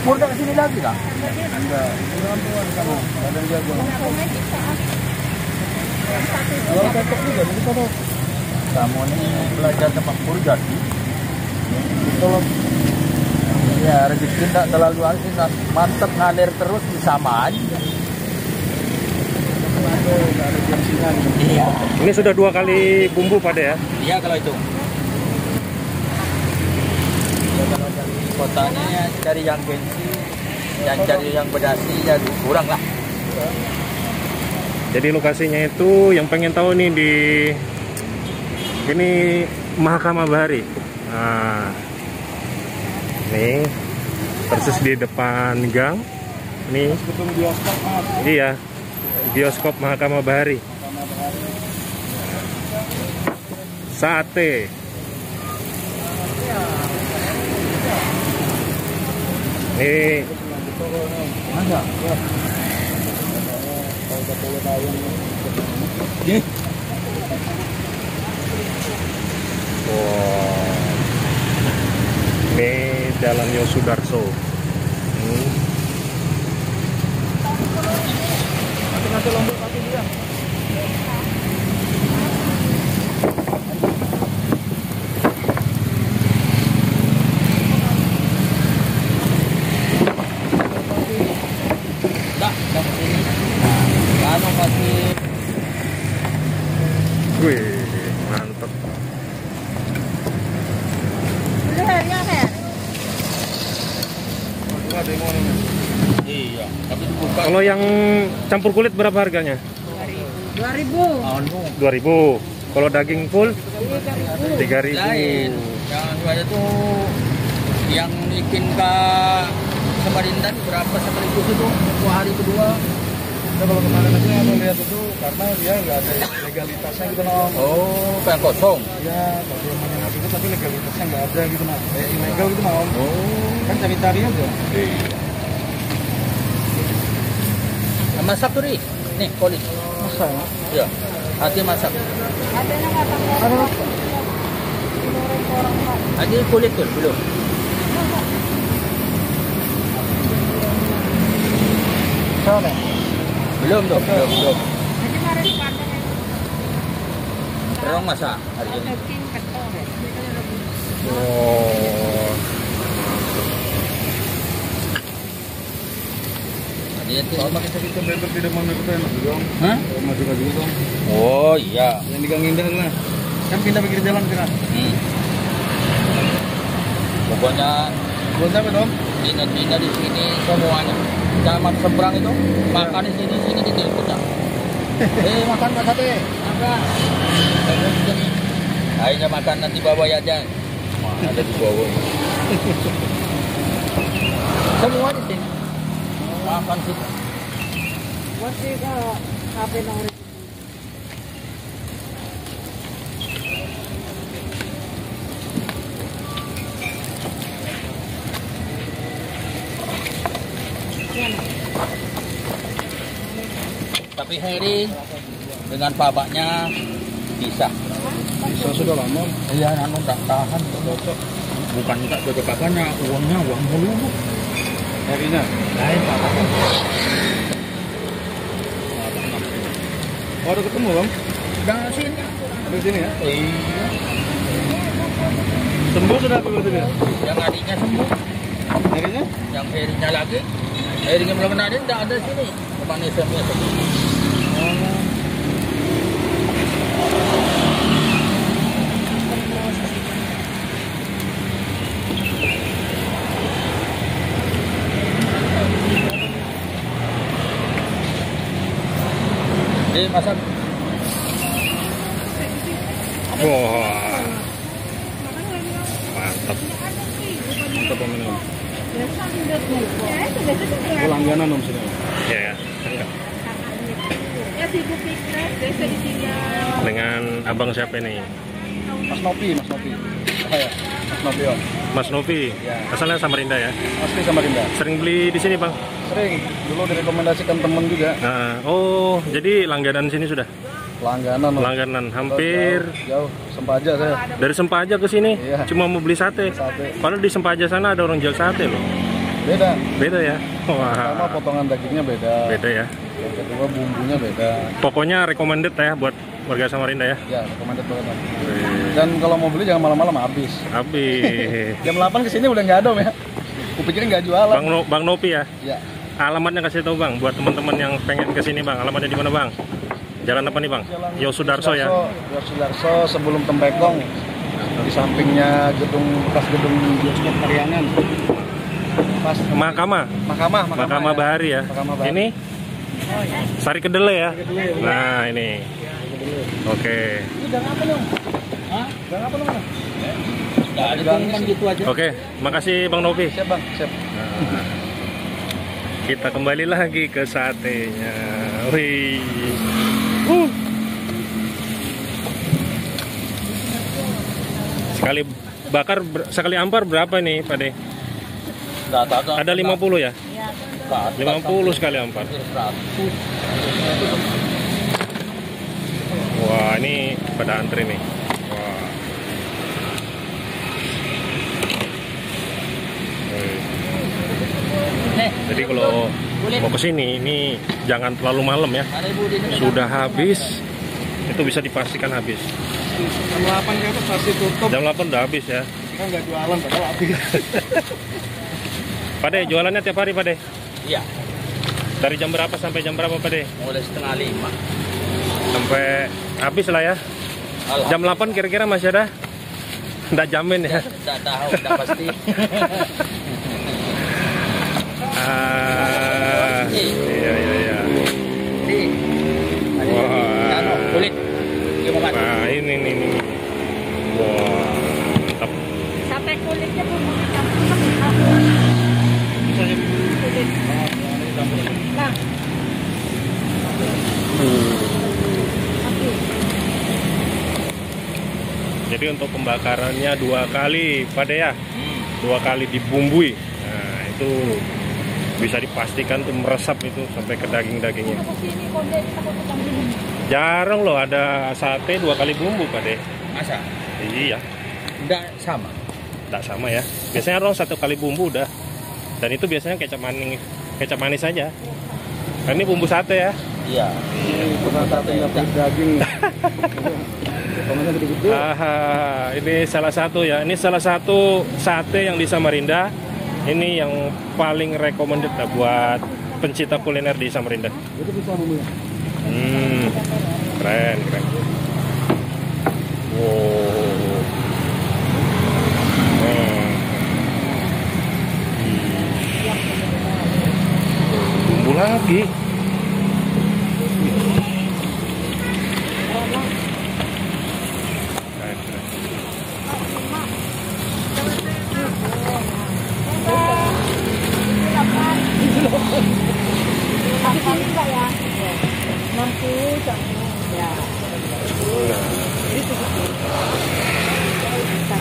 Pur dah kesini lagi kah? Enggak. Ada yang jago. Kalau cocok juga, jadi kalau kamu ini belajar sama Pur jadi. Kalau ya rezeki tidak terlalu mantap ngalir terus sama aja. Iya. Ini sudah 2 kali bumbu pada ya? Iya kalau itu. Ya, kalau dari kotanya ya, cari yang gengsi, yang cari yang berdasi ya kurang lah. Jadi lokasinya itu yang pengen tahu nih di ini Mahkamah Bahari. Nah, nih persis di depan gang. Nih. Iya. Bioskop Mahkamah Bahari. Sate. Nih. Wow. Ini Jalan Yosudarso. Nanti lombok kaki dia. Wih, mantep. Iya, tapi dibuka. Kalau yang campur kulit berapa harganya? 2.000. 2.000. Kalau daging full 3.000. Lain. Yang ada tuh yang bikin ke Samarinda berapa Samarinda itu hari kedua. Nah, kalau kemarin aja yang melihat itu karena dia nggak ada legalitasnya gitu Nom. Oh, yang kosong. Ya, tapi yang mana itu tapi legalitasnya nggak ada gitu Nom. Kayak ilegal gitu Nom. Oh, Kan cari-cari aja. masak tuh nih. Nih, kulit. Masa ya? Iya. Hati masak. Hati kulit tuh belum. Sana. Belum tuh, belum. Terong masak hari ini. Oh. Dia tuh. Soal makin sakit kompetitor tidak mau itu enak juga. Hah? Maju-maju gitu. Oh iya. Yang di Gang Indah lah. Kan pindah pinggir jalan kira. Pokoknya Buat apa Dom? Dina di sini semuanya. Zaman seberang itu makan di sini di Tilpuca. Makan Pak Sate. Makan. Akhirnya makan nanti bawa aja. Ada di bawah. Semua di sini. Makan sih. Masih ke kafe nomor Tapi Heri dengan babaknya bisa. Bisa sudah lama. Iya, anu tak tahan cocok. Bukan tak cocok apanya, uangnya uang mulu. Harinya. Lain babaknya. Oh, udah ketemu Bang? Udah sini. Di sini ya? Iya. Sembuh sudah apa berarti ya? Yang adiknya sembuh, Harinya? yang Herinya lagi. Herinya belum kena dia, tidak ada sini. Kemana sembuh sembuh. Masak. Wah. Mantap. Mantap Om ini. Oh, langganan Om sini. Ya. Dengan abang siapa nih? Mas Nopi. Apa ya? Mas Nopi Om. Mas Novi. Ya. Asalnya Samarinda ya? Asli Samarinda. Sering beli di sini, Bang? Sering. Dulu direkomendasikan temen juga. Nah, oh, jadi langganan sini sudah? Langganan. Om. Langganan hampir Jauh. Sempaja saya. dari Sempaja ke sini. Iya. Cuma mau beli sate. Padahal di Sempaja sana ada orang jual sate loh. Beda. Beda ya. Pertama Wah. potongan dagingnya beda. Beda ya. Yang kedua bumbunya beda. Pokoknya recommended ya buat warga Samarinda ya. Ya, recommended banget. Om. Dan kalau mau beli jangan malam-malam habis. Habis. Jam 8 kesini udah nggak ada Om ya. Kupikir nggak jualan. Bang Nopi ya. Ya. Alamatnya kasih tahu Bang buat teman-teman yang pengen ke sini Bang. Alamatnya di mana Bang? Jalan apa nih Bang? Yosudarso ya. Yosudarso sebelum Tembekong. Di sampingnya bekas gedung bioskop Pariangan. Pas Mahkamah Bahari ya. Mahkamah Bahari. Ini Sari Kedele ya. Nah, ini. Oke. gitu aja. Oke, makasih Bang Novi. Siap Bang, siap. Kita kembali lagi ke satenya. Wih. Sekali bakar, sekali ampar berapa nih, Pak De? Ada 50 ya? 50 sekali ampar. Wah, ini pada antri nih. Wah. Jadi kalau mau ke sini ini jangan terlalu malam ya. Sudah habis, itu bisa dipastikan habis. Jam 8 kan pasti tutup. Jam 8 udah habis ya. Kita nggak jualan padahal habis. Pak De, jualannya tiap hari Pak De? Iya. Dari jam berapa sampai jam berapa Pak De? Mulai 4:30. Sampai habis lah ya. Jam 8 kira-kira masih ada? Nggak jamin ya? Tidak tahu, tidak pasti. Iya. Wah. Kulit. Nah, ini. Wah, mantap. Sate kulitnya pun kulit. Nah. Jadi untuk pembakarannya 2 kali, Pak De ya? 2 kali dibumbui. Nah, itu bisa dipastikan tuh meresap itu sampai ke daging-dagingnya. Jarang loh ada sate 2 kali bumbu, Pak De. Masa? Iya. Tidak sama. Tidak sama ya. Biasanya orang 1 kali bumbu udah. Dan itu biasanya kecap manis saja. Ini bumbu sate ya. Iya. Bukan sate nggak pakai daging. Potongannya gede-gede. Ini salah satu ya. Ini salah satu sate yang di Samarinda. Ini yang paling recommended lah buat pencinta kuliner di Samarinda. Itu bisa bumbunya. Keren. Wow. Bumbu lagi.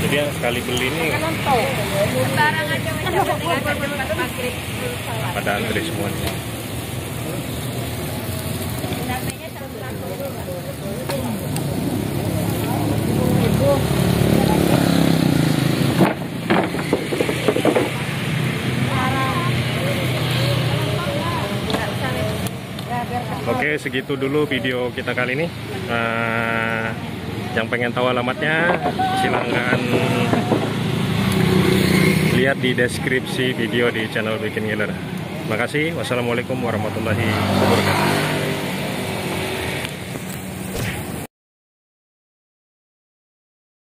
Jadi yang sekali beli ini pada antri semuanya. Oke, segitu dulu video kita kali ini. Yang pengen tahu alamatnya silahkan lihat di deskripsi video di channel Bikin Ngiler. Makasih. Wassalamualaikum warahmatullahi wabarakatuh.